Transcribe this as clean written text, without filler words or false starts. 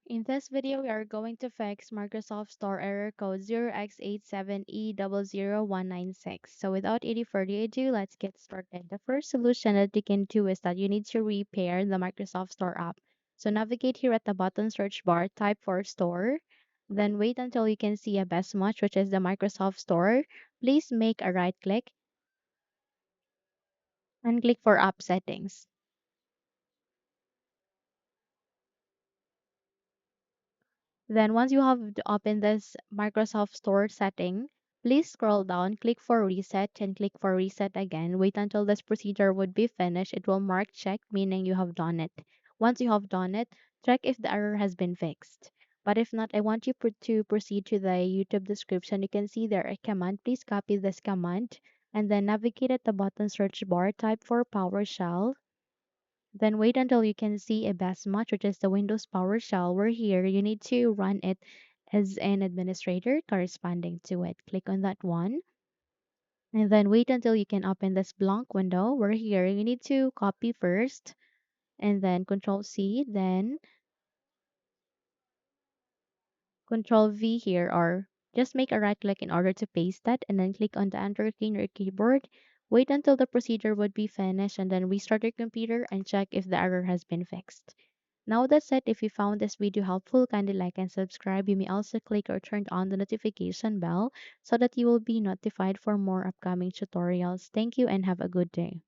In this video, we are going to fix Microsoft Store error code 0x87e00196. So without any further ado, let's get started. The first solution that you can do is that you need to repair the Microsoft Store app. So navigate here at the bottom search bar, type for Store, then wait until you can see a best match, which is the Microsoft Store. Please make a right click and click for App Settings. Then once you have opened this Microsoft Store setting, please scroll down, click for reset and click for reset again. Wait until this procedure would be finished. It will mark check, meaning you have done it. Once you have done it, check if the error has been fixed. But if not, I want you to proceed to the YouTube description. You can see there a command. Please copy this command and then navigate at the bottom search bar, type for PowerShell. Then wait until you can see a batchmatch, which is the Windows PowerShell. Where here you need to run it as an administrator corresponding to it. Click on that one. And then wait until you can open this blank window. Where here you need to copy first and then Control C, then Control V here, or just make a right click in order to paste that and then click on the enter key in your keyboard. Wait until the procedure would be finished and then restart your computer and check if the error has been fixed. Now that's it. If you found this video helpful, kindly like and subscribe. You may also click or turn on the notification bell so that you will be notified for more upcoming tutorials. Thank you and have a good day.